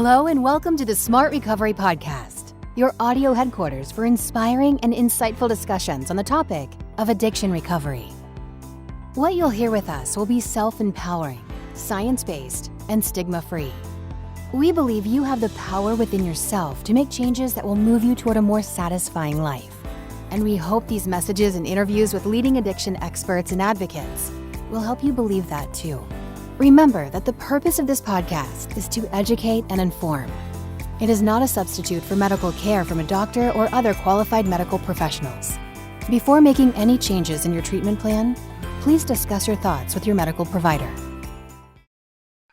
Hello and welcome to the Smart Recovery Podcast, your audio headquarters for inspiring and insightful discussions on the topic of addiction recovery. What you'll hear with us will be self-empowering, science-based, and stigma-free. We believe you have the power within yourself to make changes that will move you toward a more satisfying life. And we hope these messages and interviews with leading addiction experts and advocates will help you believe that too. Remember that the purpose of this podcast is to educate and inform. It is not a substitute for medical care from a doctor or other qualified medical professionals. Before making any changes in your treatment plan, please discuss your thoughts with your medical provider.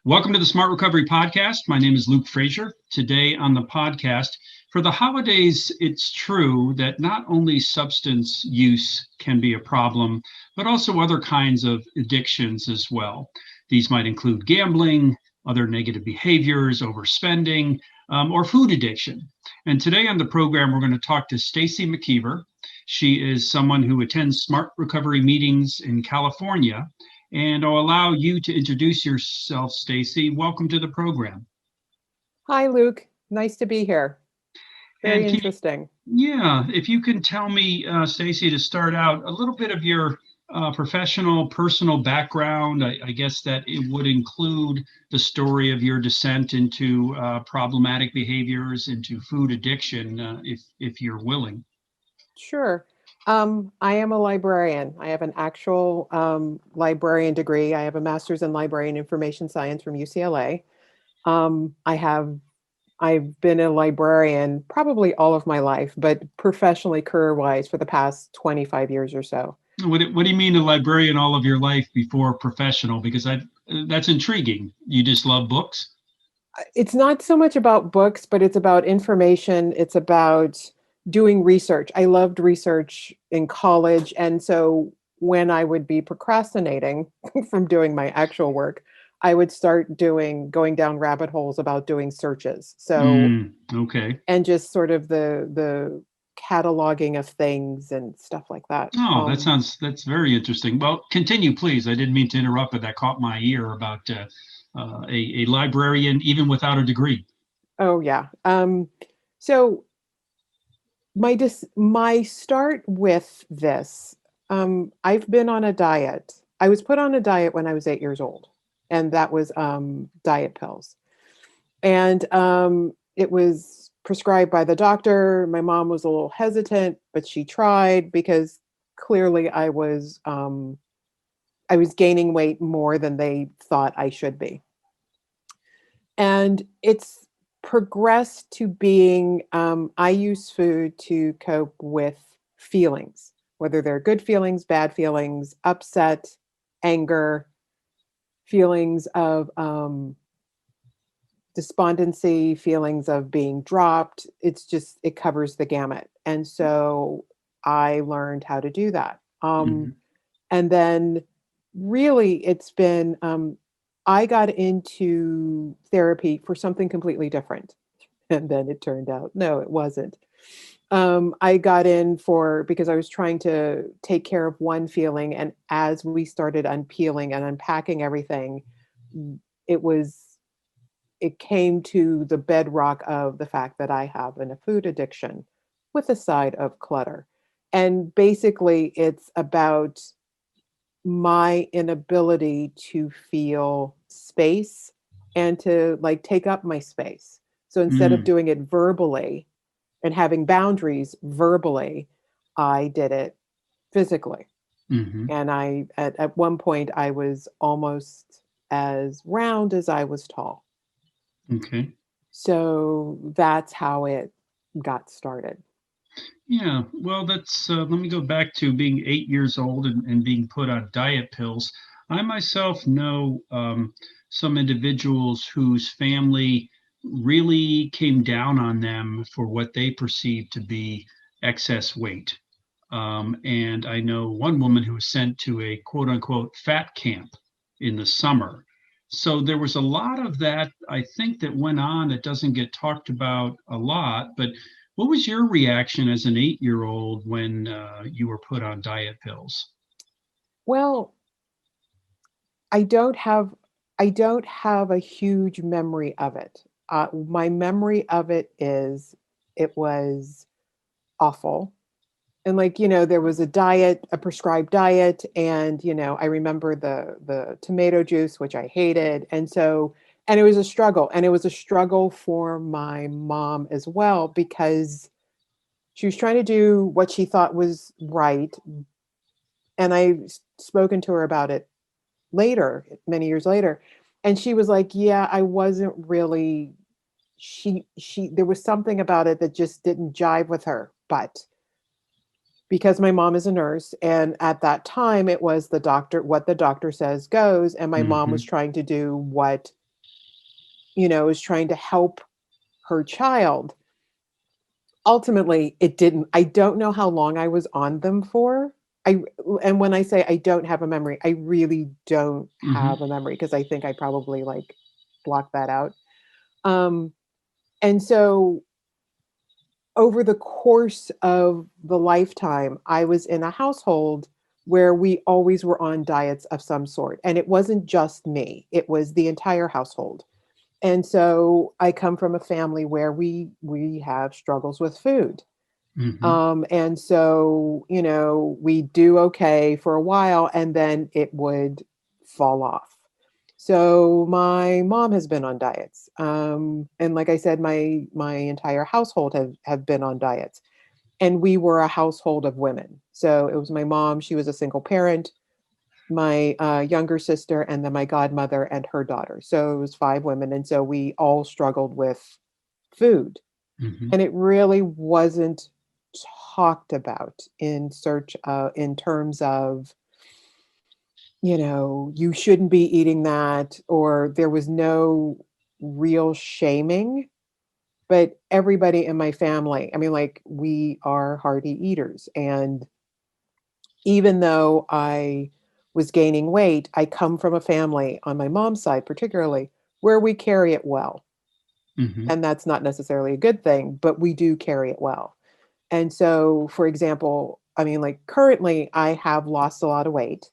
Welcome to the Smart Recovery Podcast. My name is Luke Frazier. Today on the podcast, for the holidays, it's true that not only substance use can be a problem, but also other kinds of addictions as well. These might include gambling, other negative behaviors, overspending, or food addiction. And today on the program, we're going to talk to Stacey McKeever. She is someone who attends Smart Recovery meetings in California. And I'll allow you to introduce yourself, Stacey. Welcome to the program. Hi, Luke. Nice to be here. Very interesting. If you can tell me, Stacey, to start out, a little bit of your professional, personal background. I guess that it would include the story of your descent into problematic behaviors, into food addiction, if you're willing. Sure. I am a librarian. I have an actual librarian degree. I have a master's in library and information science from UCLA. I've been a librarian probably all of my life, but professionally, career-wise, for the past 25 years or so. What do you mean a librarian all of your life before professional? Because that's intriguing. You just love books? It's not so much about books, but it's about information. It's about doing research. I loved research in college. And so when I would be procrastinating from doing my actual work, I would start going down rabbit holes about doing searches. Okay. And just sort of the cataloging of things and stuff like that. Oh, that's very interesting. Well, continue, please. I didn't mean to interrupt, but that caught my ear about a librarian, even without a degree. Oh, yeah. So my start with this, I've been on a diet. I was put on a diet when I was 8 years old, and that was diet pills. And it was prescribed by the doctor. My mom was a little hesitant, but she tried because clearly I was gaining weight more than they thought I should be. And it's progressed to being, I use food to cope with feelings, whether they're good feelings, bad feelings, upset, anger, feelings of despondency, feelings of being dropped. It covers the gamut. And so I learned how to do that. And then really it's been, I got into therapy for something completely different. And then it turned out, no, it wasn't. I got in because I was trying to take care of one feeling. And as we started unpeeling and unpacking everything, it came to the bedrock of the fact that I have a food addiction with a side of clutter. And basically it's about my inability to feel space and to take up my space. So instead of doing it verbally and having boundaries verbally, I did it physically. And at one point I was almost as round as I was tall. Okay. So that's how it got started. Yeah, well, that's let me go back to being 8 years old and being put on diet pills. I myself know some individuals whose family really came down on them for what they perceived to be excess weight. And I know one woman who was sent to a quote unquote fat camp in the summer. So there was a lot of that, I think, that went on that doesn't get talked about a lot. But what was your reaction as an 8-year-old when you were put on diet pills? Well, I don't have a huge memory of it. my memory of it is it was awful. And like, there was a prescribed diet, and I remember the tomato juice, which I hated. And it was a struggle, and it was a struggle for my mom as well, because she was trying to do what she thought was right. And spoken to her about it later, many years later, and she was like, yeah, I wasn't really, she there was something about it that just didn't jive with her. But because my mom is a nurse, and at that time it was what the doctor says goes, and my mom was Hmm. trying to do what, was trying to help her child. Ultimately, it didn't. I don't know how long I was on them for. I and when I say I don't have a memory, I really don't Hmm. have a memory, because I think I probably like blocked that out. Um, and so over the course of the lifetime, I was in a household where we always were on diets of some sort. And it wasn't just me, it was the entire household. And so I come from a family where we have struggles with food. Hmm. And so, we do okay for a while, and then it would fall off. So my mom has been on diets. And like I said, my entire household have been on diets. And we were a household of women. So it was my mom, she was a single parent, my younger sister, and then my godmother and her daughter. So it was five women. And so we all struggled with food. Hmm. And it really wasn't talked about in terms of, you shouldn't be eating that, or there was no real shaming. But everybody in my family, I mean, like, we are hearty eaters. And even though I was gaining weight, I come from a family on my mom's side, particularly, where we carry it well. Hmm. And that's not necessarily a good thing, but we do carry it well. And so, for example, I mean, like, currently I have lost a lot of weight,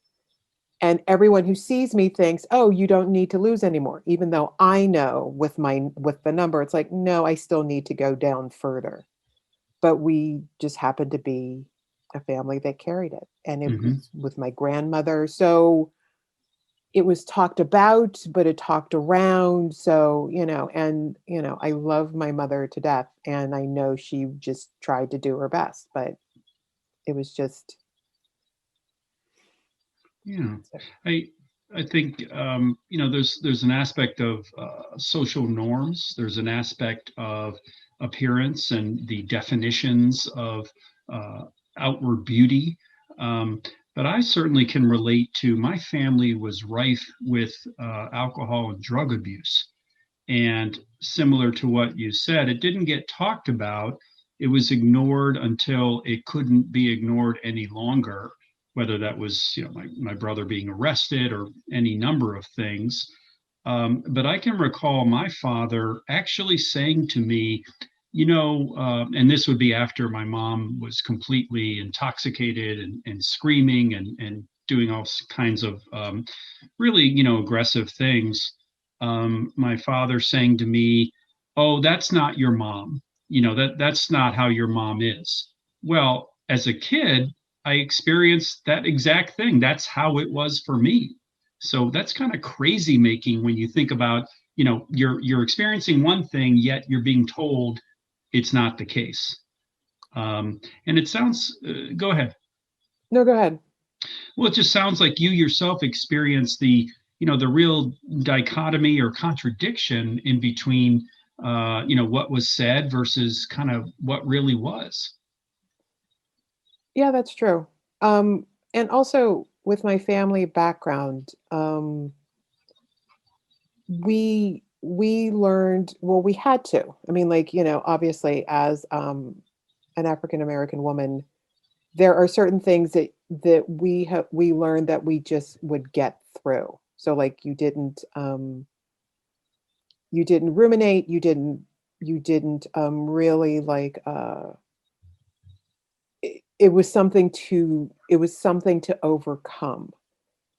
and everyone who sees me thinks, "Oh, you don't need to lose anymore." Even though I know with the number, it's like, "No, I still need to go down further." But we just happened to be a family that carried it, and it Hmm. was with my grandmother. So it was talked about, but it talked around. So, and, I love my mother to death, and I know she just tried to do her best, but it was just, Yeah, so. I I think there's an aspect of social norms. There's an aspect of appearance and the definitions of uh, outward beauty. Um, but I certainly can relate to my family was rife with alcohol and drug abuse. And similar to what you said, it didn't get talked about. It was ignored until it couldn't be ignored any longer, whether that was, my brother being arrested or any number of things. But I can recall my father actually saying to me, and this would be after my mom was completely intoxicated and screaming and doing all kinds of really, aggressive things. My father saying to me, "Oh, that's not your mom. That's not how your mom is." Well, as a kid, I experienced that exact thing. That's how it was for me. So that's kind of crazy making when you think about, you're experiencing one thing, yet you're being told it's not the case. And it sounds, go ahead. No, go ahead. Well, it just sounds like you yourself experienced the real dichotomy or contradiction in between, what was said versus kind of what really was. Yeah, that's true. And also with my family background, we learned, well, we had to. I mean, like, obviously, as an African American woman, there are certain things that we learned that we just would get through. So like, you didn't ruminate, you didn't really like, it was something to overcome.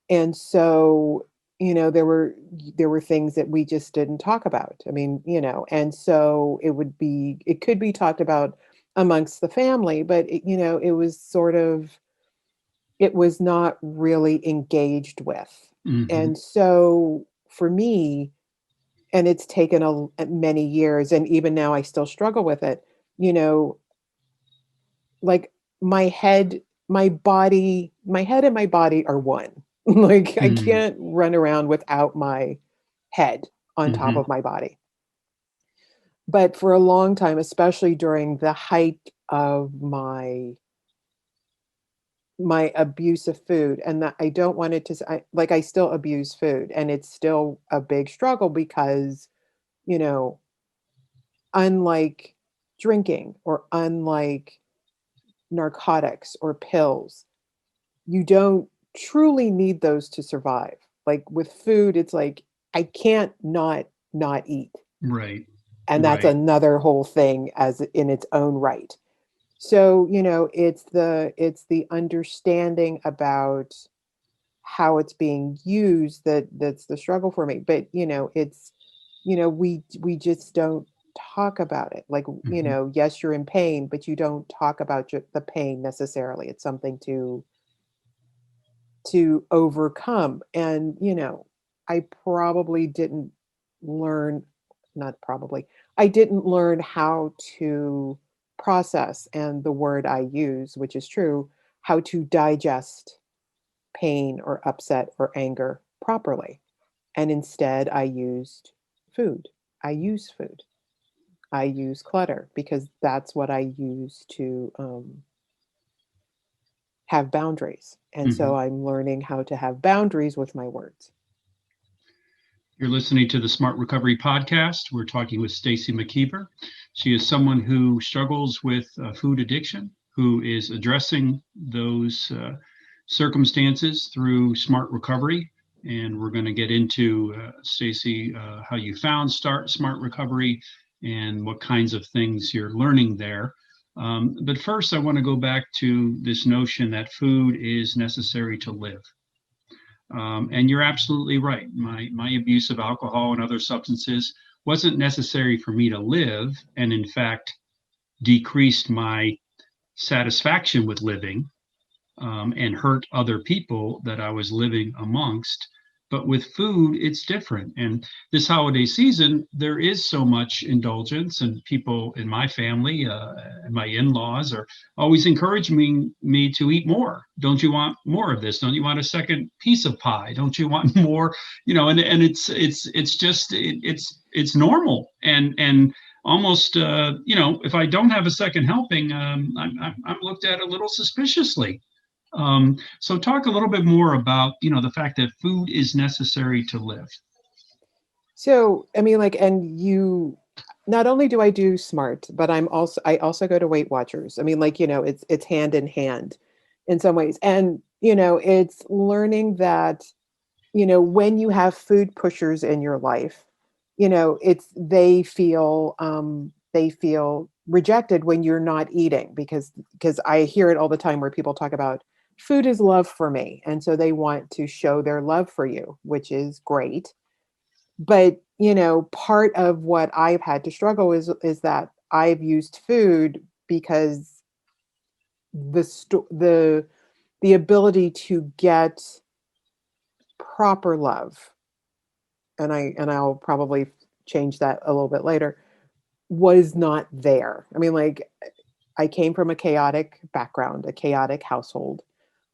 And so there were things that we just didn't talk about. I mean, and so it could be talked about amongst the family, but it was not really engaged with. Hmm. And so for me, and it's taken many years, and even now I still struggle with it, you know, like my head and my body are one. Like I Hmm. can't run around without my head on top Hmm. of my body. But for a long time, especially during the height of my abuse of food, and that I don't want it to I still abuse food, and it's still a big struggle because, you know, unlike drinking or unlike narcotics or pills, you don't truly need those to survive. Like with food, it's like I can't not eat. Right. And that's Right. another whole thing as in its own right. So, it's the understanding about how it's being used that's the struggle for me. But, we just don't talk about it. Like, Hmm. yes, you're in pain, but you don't talk about the pain necessarily. It's something to overcome. And, I probably didn't learn, not probably, I didn't learn how to process, and the word I use, which is true, how to digest pain or upset or anger properly. And instead, I used food. I use food. I use clutter because that's what I use to have boundaries. And so Hmm. I'm learning how to have boundaries with my words. You're listening to the Smart Recovery Podcast. We're talking with Stacey McKeever. She is someone who struggles with food addiction, who is addressing those circumstances through smart recovery. And we're going to get into, Stacey, how you found smart recovery and what kinds of things you're learning there. But first, I want to go back to this notion that food is necessary to live. And you're absolutely right. My abuse of alcohol and other substances wasn't necessary for me to live, and in fact, decreased my satisfaction with living, and hurt other people that I was living amongst. But with food, it's different. And this holiday season, there is so much indulgence, and people in my family and my in-laws are always encouraging me to eat more. Don't you want more of this? Don't you want a second piece of pie? Don't you want more? And it's just it's normal, and almost if I don't have a second helping, I'm looked at a little suspiciously. So talk a little bit more about, the fact that food is necessary to live. So, I mean, like, and not only do I do smart, but I also go to Weight Watchers. I mean, like, it's hand in hand in some ways. And, it's learning that, when you have food pushers in your life, it's they feel rejected when you're not eating because I hear it all the time where people talk about food is love for me. And so they want to show their love for you, which is great. But, part of what I've had to struggle is that I've used food because the sto- the ability to get proper love, and I'll probably change that a little bit later, was not there. I mean, like, I came from a chaotic background, a chaotic household.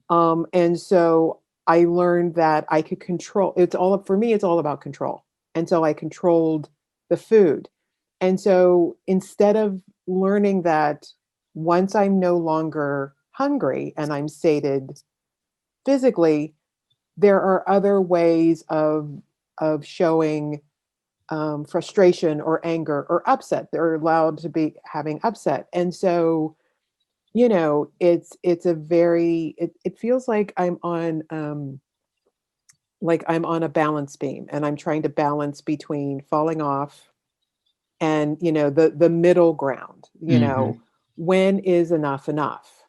And so I learned that I could control for me, it's all about control. And so I controlled the food. And so instead of learning that once I'm no longer hungry and I'm sated physically, there are other ways of showing frustration or anger or upset. They're allowed to be having upset. And so, it feels like I'm on a balance beam, and I'm trying to balance between falling off and, the middle ground, Hmm. when is enough enough?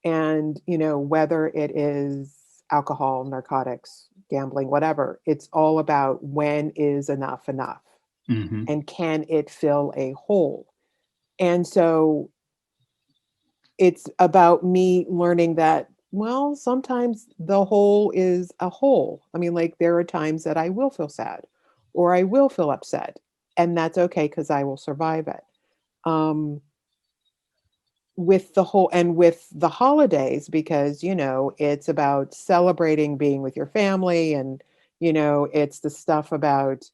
And, whether it is alcohol, narcotics, gambling, whatever. It's all about when is enough enough, Hmm. and can it fill a hole? And so it's about me learning that, well, sometimes the hole is a hole. I mean, like there are times that I will feel sad or I will feel upset, and that's okay because I will survive it. Um, with the whole and with the holidays, because it's about celebrating being with your family, and it's the stuff about,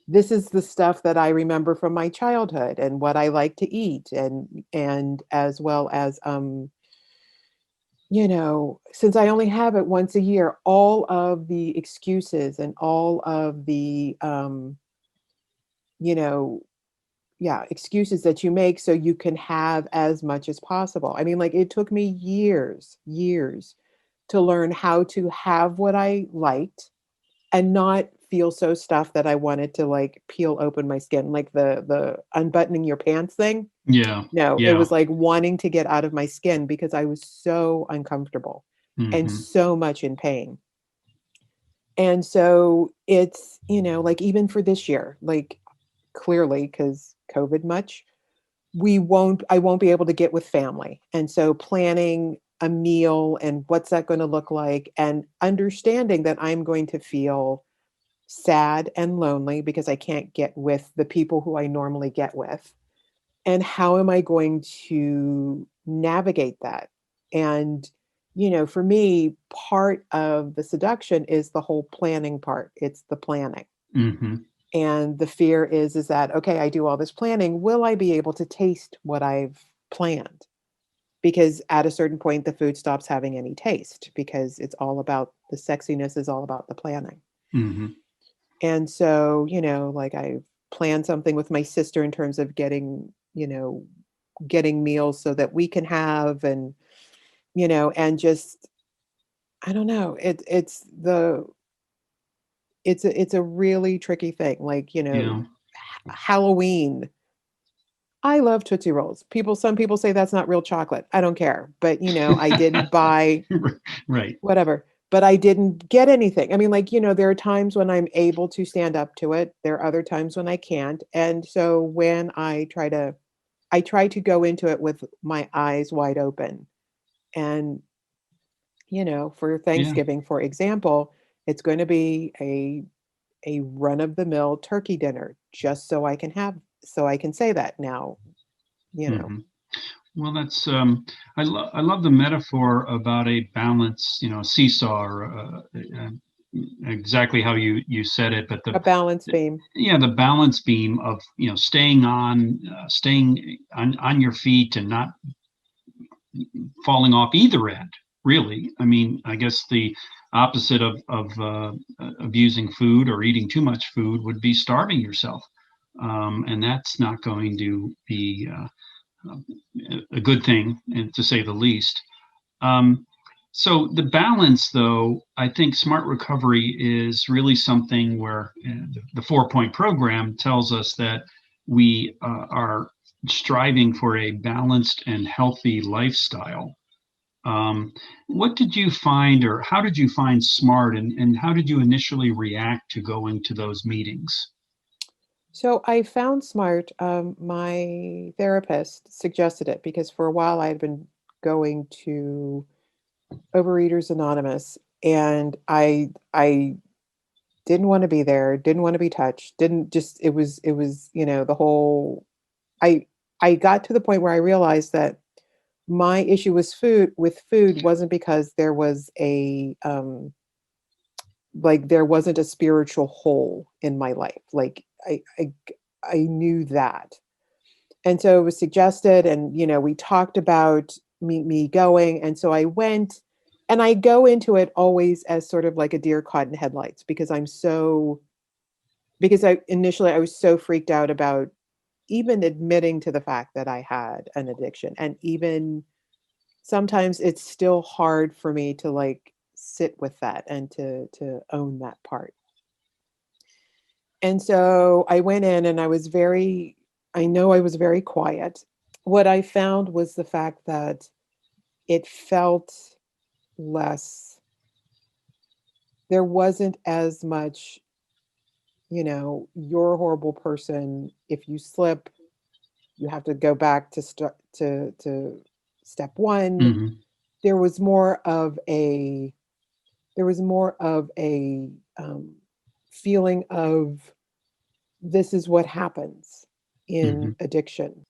this is the stuff that I remember from my childhood and what I like to eat, and as well as since I only have it once a year, all of the excuses and all of the you know yeah, excuses that you make so you can have as much as possible. I mean, like it took me years to learn how to have what I liked and not feel so stuffed that I wanted to like peel open my skin, like the unbuttoning your pants thing. Yeah. No, it Yeah. was like wanting to get out of my skin because I was so uncomfortable and Hmm. so much in pain. And so it's, like even for this year, like clearly because COVID much, I won't be able to get with family. And so planning a meal and what's that going to look like, and understanding that I'm going to feel sad and lonely because I can't get with the people who I normally get with. And how am I going to navigate that? And, for me, part of the seduction is the whole planning part. It's the planning. Hmm. And the fear is that, okay, I do all this planning. Will I be able to taste what I've planned? Because at a certain point, the food stops having any taste because it's all about the sexiness, is all about the planning. Hmm. And so, like I planned something with my sister in terms of getting meals so that we can have, and just, I don't know, it's a really tricky thing. Like, Yeah. Halloween. I love Tootsie Rolls. Some people say that's not real chocolate. I don't care. But, I didn't buy Right. whatever, but I didn't get anything. I mean, like, there are times when I'm able to stand up to it. There are other times when I can't. And so when I try to go into it with my eyes wide open. And, for Yeah. Thanksgiving, for example, it's going to be a run of the mill turkey dinner, just so I can say that now, you know. Hmm. Well, that's I love the metaphor about a balance, seesaw, or exactly how you said it, but A balance beam. yeah, the balance beam of staying on your feet and not falling off either end. Really, I mean, I guess the opposite of abusing food or eating too much food would be starving yourself, and that's not going to be a good thing, to say the least. Um, so the balance, though, I think smart recovery is really something where the 4-point program tells us that we are striving for a balanced and healthy lifestyle. Um, what did you find, or how did you find SMART, and how did you initially react to going to those meetings? So I found smart. My therapist suggested it because for a while I had been going to Overeaters Anonymous, and I didn't want to be there, didn't want to be touched, didn't just it was the whole. I I got to the point where I realized that my issue was food wasn't because there was there wasn't a spiritual hole in my life. Like I knew that. And so it was suggested, and we talked about me going, and so I went, and I go into it always as sort of like a deer caught in headlights because I was so freaked out about even admitting to the fact that I had an addiction, and even sometimes it's still hard for me to like sit with that and to own that part. And so I went in, and I know I was very quiet. What I found was the fact that it felt less there wasn't as much, you're a horrible person. If you slip, you have to go back to to step one. Hmm. There was more of a there was more of a feeling of this is what happens Hmm. in addiction.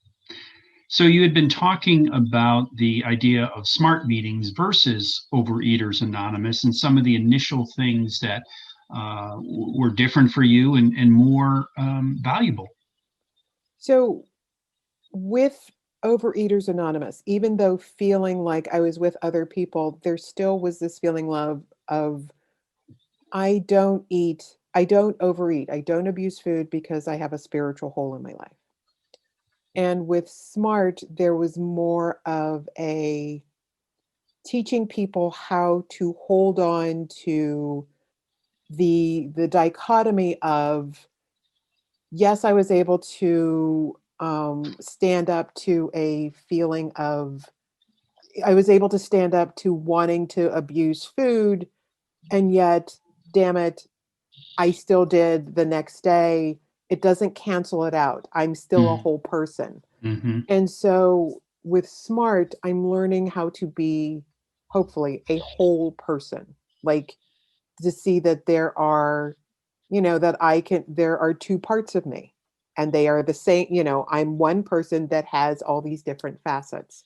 So you had been talking about the idea of smart meetings versus Overeaters Anonymous and some of the initial things that were different for you and more valuable. So with Overeaters Anonymous, even though feeling like I was with other people, there still was this feeling of I don't overeat, I don't abuse food because I have a spiritual hole in my life. And with SMART, there was more of a teaching people how to hold on to the dichotomy of, yes, I was able to stand up to a feeling of, I was able to stand up to wanting to abuse food, and yet, damn it, I still did the next day. It doesn't cancel it out. I'm still a whole person. Mm-hmm. And so with SMART, I'm learning how to be, hopefully, a whole person. Like, to see that there are, there are two parts of me, and they are the same. I'm one person that has all these different facets,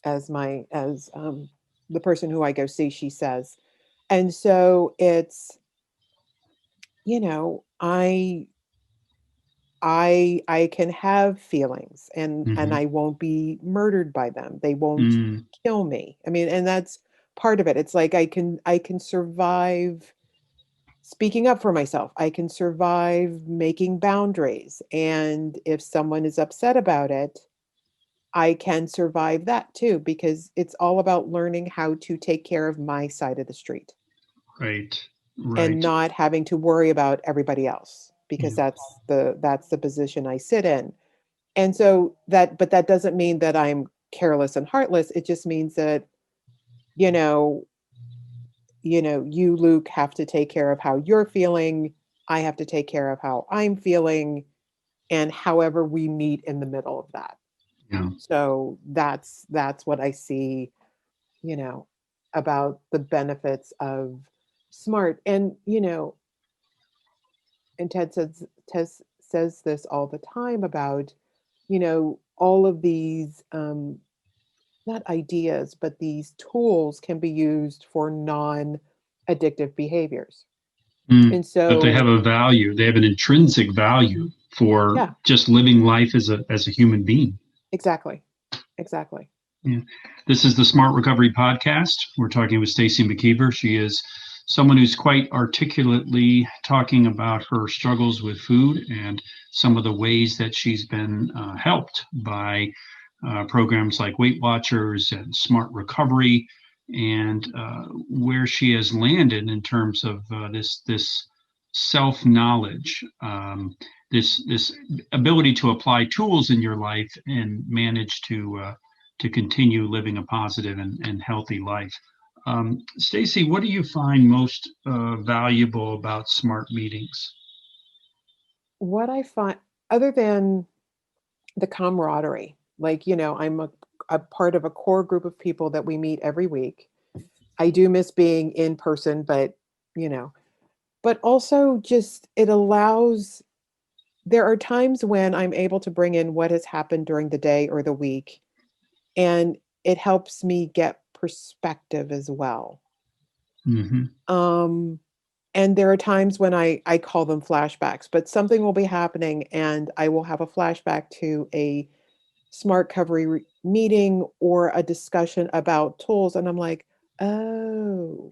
as the person who I go see, she says. And so it's, you know, I can have feelings, and Mm-hmm. I won't be murdered by them. They won't Mm. kill me. I mean, and that's part of it. It's like I can survive speaking up for myself. I can survive making boundaries. And if someone is upset about it, I can survive that too, because it's all about learning how to take care of my side of the street Right. and Right. not having to worry about everybody else, because Yeah. that's the position I sit in. And so but that doesn't mean that I'm careless and heartless. It just means that, you know, you, Luke, have to take care of how you're feeling. I have to take care of how I'm feeling, and however we meet in the middle of that. Yeah. So that's what I see, you know, about the benefits of SMART. And, and Ted says this all the time about, all of these not ideas, but these tools can be used for non-addictive behaviors. Mm. And That they have so, a value. They have an intrinsic value for yeah, just living life as a human being. exactly. Exactly. Yeah. This is the Smart Recovery Podcast. We're talking with Stacey McKeever. She is someone who's quite articulately talking about her struggles with food and some of the ways that she's been helped by programs like Weight Watchers and Smart Recovery, and where she has landed in terms of this self knowledge, this ability to apply tools in your life and manage to continue living a positive and healthy life. Stacey, what do you find most valuable about smart meetings? What I find, other than the camaraderie, like, I'm a part of a core group of people that we meet every week. I do miss being in person, you know, but also just it allows, there are times when I'm able to bring in what has happened during the day or the week, and it helps me get perspective as well. Mm-hmm. Um, and there are times when I call them flashbacks, but something will be happening and I will have a flashback to a smart recovery meeting or a discussion about tools, and I'm like, oh,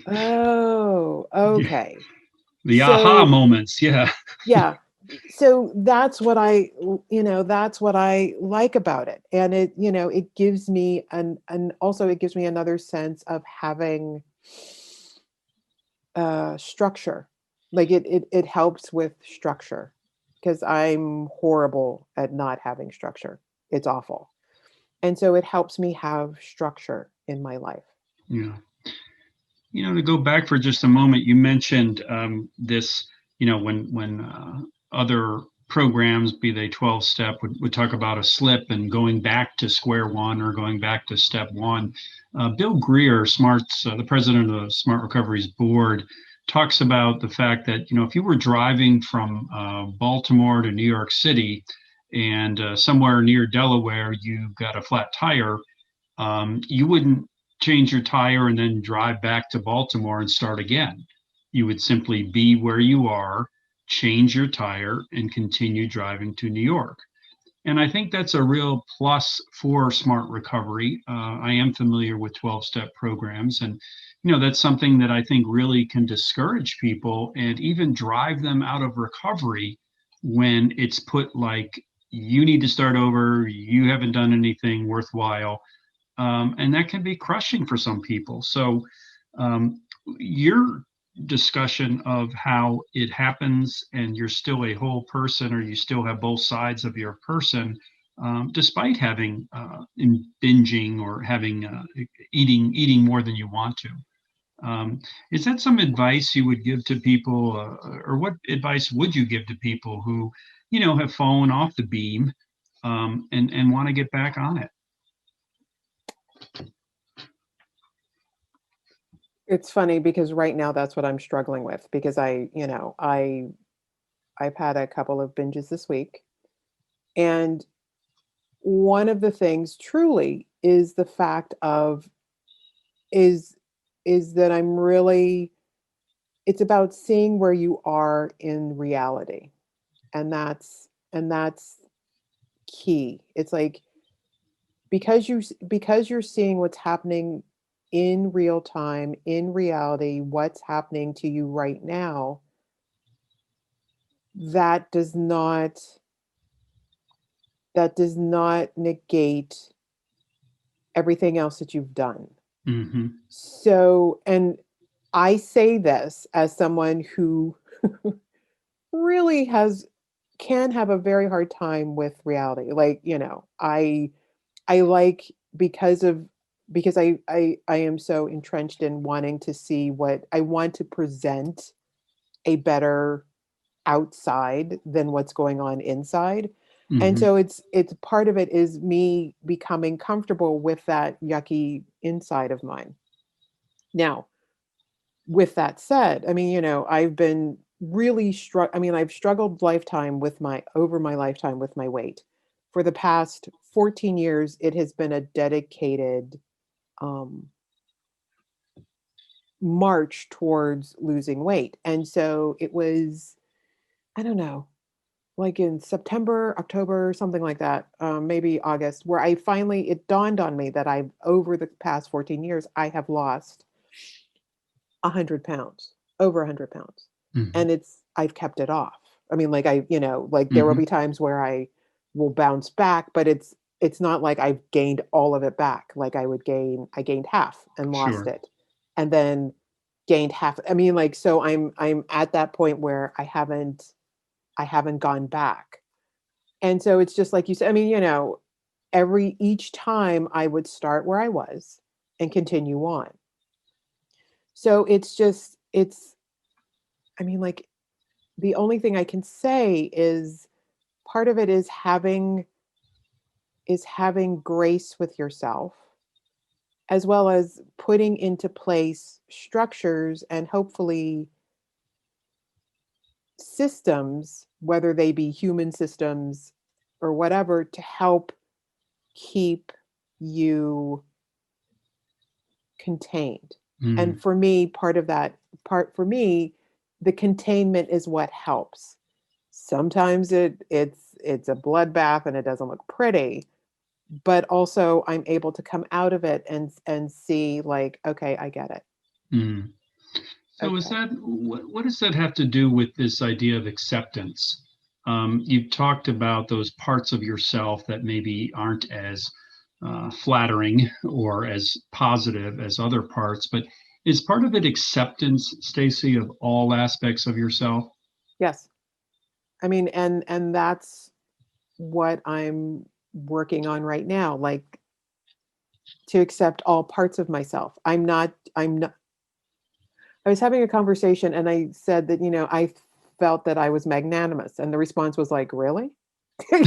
oh, Yeah. okay. The aha So moments. Yeah. yeah, so that's what I like about it. And it gives me and also it gives me another sense of having structure. Like it helps with structure, because I'm horrible at not having structure. It's awful. And so it helps me have structure in my life. Yeah. To go back for just a moment, you mentioned this, when other programs, be they 12-step, would talk about a slip and going back to square one or going back to step one. Bill Greer, the president of the Smart Recovery's board, talks about the fact that, if you were driving from Baltimore to New York City and somewhere near Delaware, you got a flat tire, you wouldn't change your tire and then drive back to Baltimore and start again. You would simply be where you are, change your tire, and continue driving to New York. And I think that's a real plus for Smart Recovery. I am familiar with 12-step programs, and that's something that I think really can discourage people and even drive them out of recovery when it's put like, you need to start over, you haven't done anything worthwhile. And that can be crushing for some people. So your discussion of how it happens and you're still a whole person, or you still have both sides of your person, despite having in binging or having eating more than you want to. Is that some advice you would give to people, or what advice would you give to people who, have fallen off the beam and want to get back on it? It's funny because right now that's what I'm struggling with, because I've had a couple of binges this week. And one of the things truly is the fact of is that it's about seeing where you are in reality. And that's key. It's like, because you're seeing what's happening in real time, in reality, what's happening to you right now, that does not negate everything else that you've done. Mm-hmm. So, and I say this as someone who really can have a very hard time with reality. Like, I like, because I am so entrenched in wanting to see what I want to present, a better outside than what's going on inside. And Mm-hmm. so it's part of it is me becoming comfortable with that yucky inside of mine. Now, with that said, I mean, I've been really I've struggled over my lifetime with my weight. For the past 14 years, it has been a dedicated um, march towards losing weight. And so it was, I don't know, like in September, October, something like that, maybe August, where it dawned on me that over the past 14 years, I have lost 100 pounds, over 100 pounds. Mm-hmm. And I've kept it off. I mean, like there will Mm-hmm. be times where I will bounce back, but it's not like I've gained all of it back. Like I gained half and lost Sure. it, and then gained half. I mean, like, so I'm at that point where I haven't gone back. And so it's just like you said, I mean, each time I would start where I was and continue on. So I mean, like, the only thing I can say is part of it is having grace with yourself, as well as putting into place structures and hopefully systems, whether they be human systems or whatever, to help keep you contained. Mm. And for me, for me, the containment is what helps. Sometimes it's a bloodbath and it doesn't look pretty, but also I'm able to come out of it and see, like, okay, I get it. Mm. So Okay. what does that have to do with this idea of acceptance? You've talked about those parts of yourself that maybe aren't as flattering or as positive as other parts, but is part of it acceptance, Stacey, of all aspects of yourself? Yes. I mean, and that's what I'm working on right now, like, to accept all parts of myself. I'm not I was having a conversation and I said that, I felt that I was magnanimous. And the response was like, really? do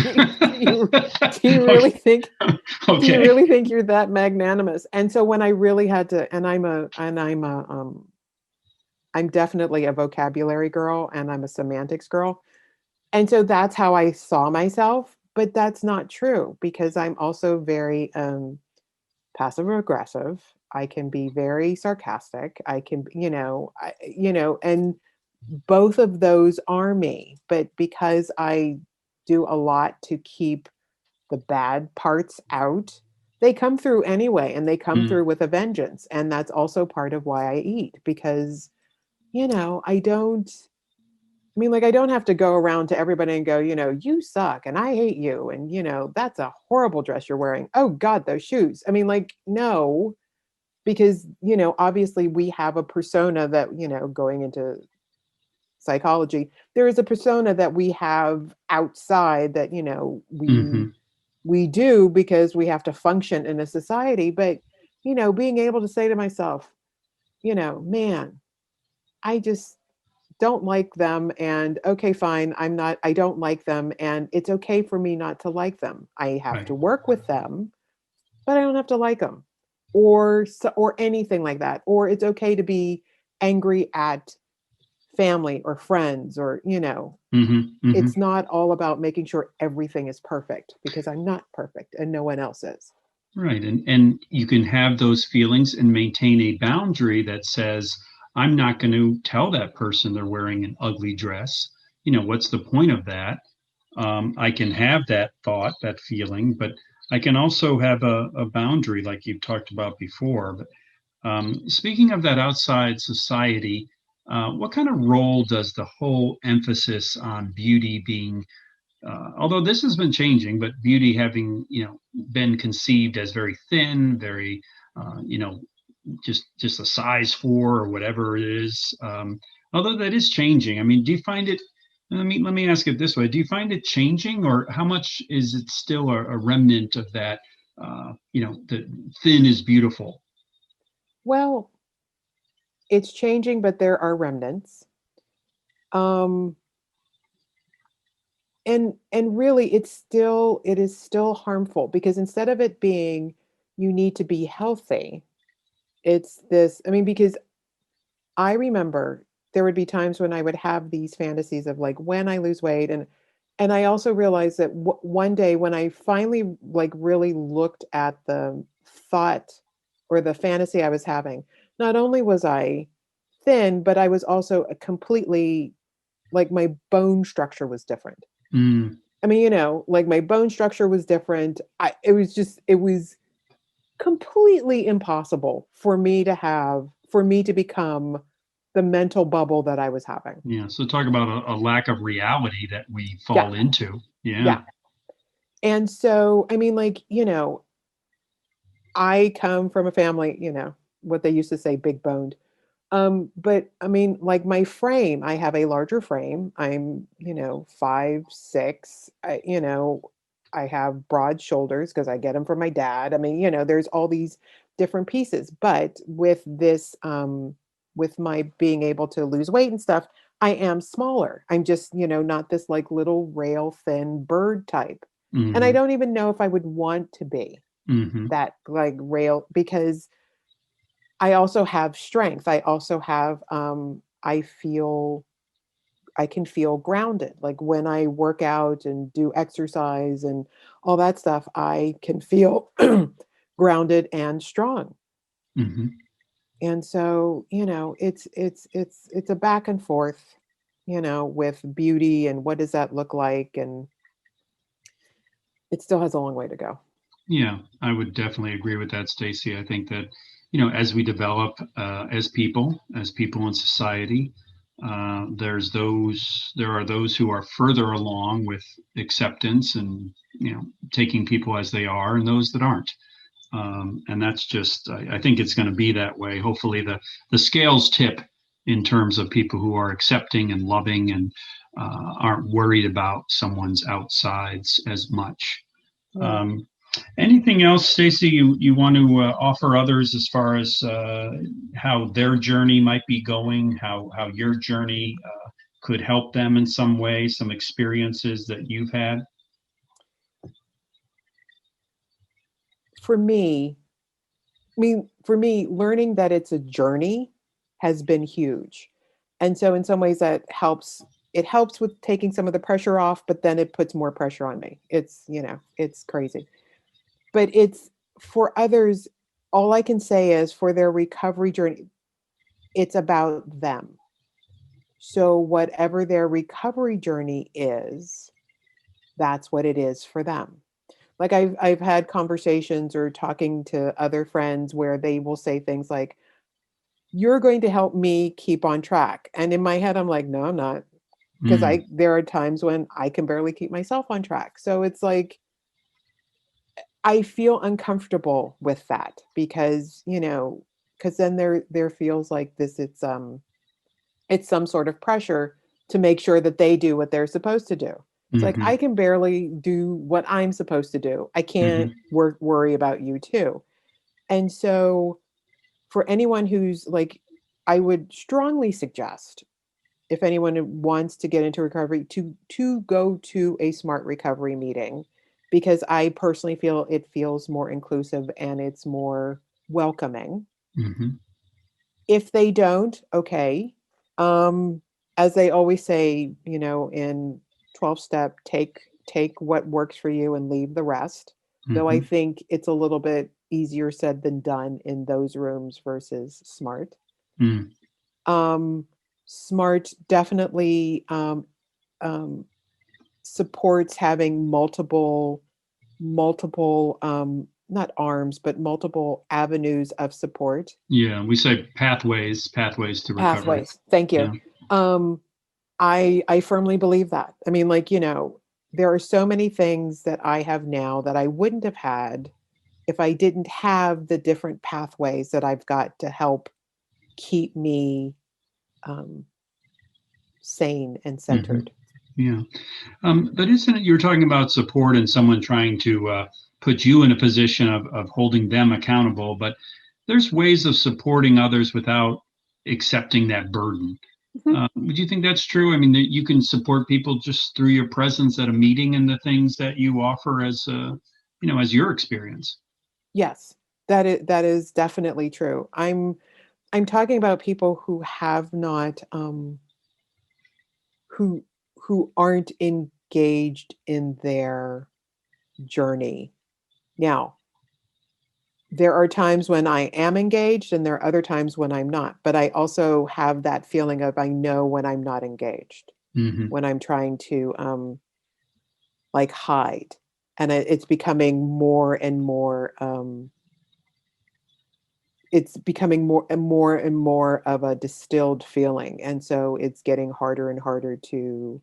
you, do you really Okay. think, do you Okay. really think you're that magnanimous? And so when I really had to, I'm definitely a vocabulary girl and I'm a semantics girl. And so that's how I saw myself, but that's not true because I'm also very passive aggressive. I can be very sarcastic. I can, and both of those are me, but because I do a lot to keep the bad parts out, they come through anyway and they come Mm, through with a vengeance. And that's also part of why I eat because, I don't like I don't have to go around to everybody and go, you suck and I hate you and that's a horrible dress you're wearing. Oh God, those shoes. Like no, because obviously we have a persona that, going into psychology, there is a persona that we have outside that, hmm. we do because we have to function in a society, but being able to say to myself, man, I just don't like them and okay fine, I don't like them and it's okay for me not to like them. I have Right. to work with them, but I don't have to like them or anything like that. Or it's okay to be angry at family or friends or Hmm. Hmm. it's not all about making sure everything is perfect because I'm not perfect and no one else is. Right. And you can have those feelings and maintain a boundary that says, I'm not going to tell that person they're wearing an ugly dress. What's the point of that? I can have that thought, that feeling, but I can also have a boundary like you've talked about before. But speaking of that outside society, what kind of role does the whole emphasis on beauty being, although this has been changing, but beauty having, been conceived as very thin, very, just a size 4 or whatever it is. Although that is changing. I mean, do you find it? Let me ask it this way: do you find it changing, or how much is it still a remnant of that? The thin is beautiful. Well, it's changing, but there are remnants. Um, and really it is still harmful because instead of it being you need to be healthy, it's this, because I remember there would be times when I would have these fantasies of like when I lose weight and I also realized that one day when I finally like really looked at the thought or the fantasy I was having, not only was I thin, but I was also a completely like my bone structure was different. Mm, Like my bone structure was different. It was completely impossible for me to become the mental bubble that I was having. yeah. So talk about a lack of reality that we Yeah. fall into. Yeah. Yeah. And so, I come from a family, what they used to say, big boned. But like my frame, I have a larger frame. I'm, 5'6". I have broad shoulders because I get them from my dad. There's all these different pieces. But with my being able to lose weight and stuff, I am smaller. I'm just, not this like little rail thin bird type. And I Hmm. don't even know if I would want to be Hmm. that like rail because I also have strength. I also have I can feel grounded. Like when I work out and do exercise and all that stuff, I can feel grounded and strong. Hmm. And so, it's a back and forth, with beauty and what does that look like and it still has a long way to go. Yeah, I would definitely agree with that, Stacey. I think that, as we develop as people in society, there are those who are further along with acceptance and, taking people as they are, and those that aren't. And that's just, I think it's going to be that way. Hopefully, the scales tip in terms of people who are accepting and loving and aren't worried about someone's outsides as much. Yeah. Um, Anything else, Stacey, you want to offer others as far as how their journey might be going, how your journey could help them in some way, some experiences that you've had? For me, learning that it's a journey has been huge. And so in some ways that helps. It helps with taking some of the pressure off, but then it puts more pressure on me. It's crazy. But it's for others, all I can say is for their recovery journey, it's about them. So whatever their recovery journey is, that's what it is for them. Like I've had conversations or talking to other friends where they will say things like, "You're going to help me keep on track." And in my head, I'm like, "No, I'm not." Because there are times when I can barely keep myself on track. So it's like, I feel uncomfortable with that because, because then there feels like this, it's some sort of pressure to make sure that they do what they're supposed to do. It's like, I can barely do what I'm supposed to do. I can't worry about you too. And so for anyone who's like, I would strongly suggest, if anyone wants to get into recovery, to go to a SMART recovery meeting, because I personally feel it feels more inclusive and it's more welcoming. If they don't, okay. As they always say, in 12-step, take what works for you and leave the rest. Though I think it's a little bit easier said than done in those rooms versus SMART. SMART definitely supports having multiple not arms, but multiple avenues of support. Yeah, we say pathways to recovery. Pathways. Thank you. Yeah. I firmly believe that. I mean, there are so many things that I have now that I wouldn't have had if I didn't have the different pathways that I've got to help keep me sane and centered. Yeah. But isn't it, you're talking about support and someone trying to put you in a position of holding them accountable, but there's ways of supporting others without accepting that burden. Would you think that's true? I mean, that you can support people just through your presence at a meeting and the things that you offer as as your experience? Yes, that is definitely true. I'm talking about people who have not, who aren't engaged in their journey. Now, there are times when I am engaged and there are other times when I'm not, but I also have that feeling of, I know when I'm not engaged, when I'm trying to hide, and it's becoming more and more, it's becoming more and more and more of a distilled feeling. And so it's getting harder and harder to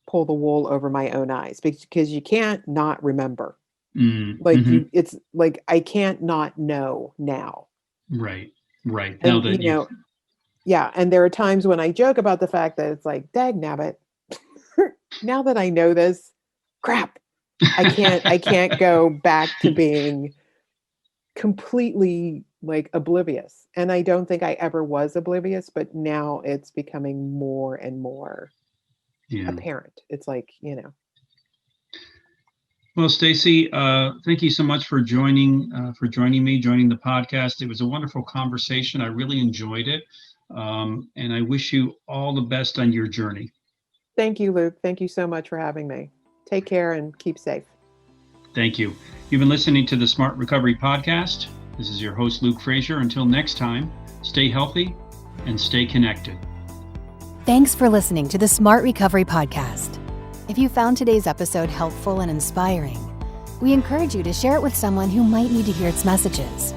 pull the wool over my own eyes, because you can't not remember. It's like, I can't not know now. Right. And, now that yeah. And there are times when I joke about the fact that it's like, dag nabbit, now that I know this, crap, I can't go back to being completely oblivious. And I don't think I ever was oblivious, but now it's becoming more and more apparent. It's like, Well, Stacey, thank you so much for joining the podcast. It was a wonderful conversation. I really enjoyed it. And I wish you all the best on your journey. Thank you, Luke. Thank you so much for having me. Take care and keep safe. Thank you. You've been listening to the Smart Recovery Podcast. This is your host, Luke Frazier. Until next time, stay healthy and stay connected. Thanks for listening to the Smart Recovery Podcast. If you found today's episode helpful and inspiring, we encourage you to share it with someone who might need to hear its messages.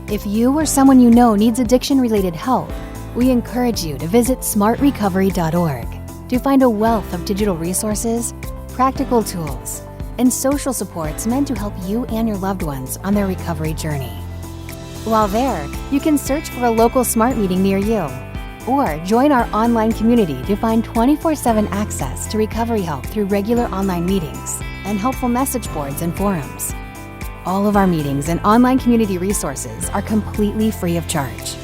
If you or someone you know needs addiction-related help, we encourage you to visit smartrecovery.org to find a wealth of digital resources, practical tools, and social supports meant to help you and your loved ones on their recovery journey. While there, you can search for a local SMART meeting near you. Or join our online community to find 24/7 access to recovery help through regular online meetings and helpful message boards and forums. All of our meetings and online community resources are completely free of charge.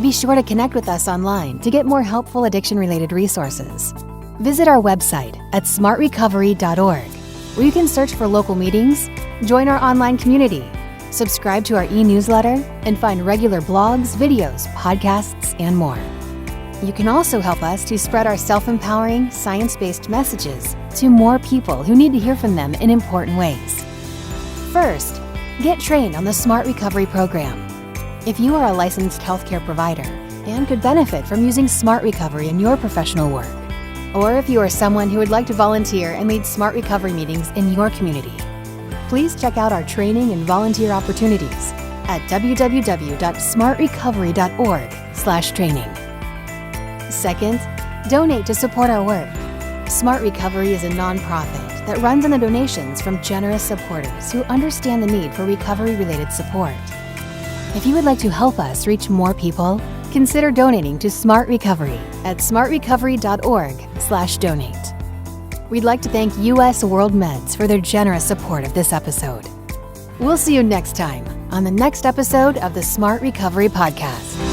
Be sure to connect with us online to get more helpful addiction-related resources. Visit our website at smartrecovery.org, where you can search for local meetings, join our online community, subscribe to our e-newsletter, and find regular blogs, videos, podcasts, and more. You can also help us to spread our self-empowering, science-based messages to more people who need to hear from them in important ways. First, get trained on the Smart Recovery Program. If you are a licensed healthcare provider and could benefit from using Smart Recovery in your professional work, or if you are someone who would like to volunteer and lead Smart Recovery meetings in your community, please check out our training and volunteer opportunities at www.smartrecovery.org/training. Second, donate to support our work. Smart Recovery is a nonprofit that runs on the donations from generous supporters who understand the need for recovery-related support. If you would like to help us reach more people, consider donating to Smart Recovery at smartrecovery.org/donate. We'd like to thank US World Meds for their generous support of this episode. We'll see you next time on the next episode of the Smart Recovery Podcast.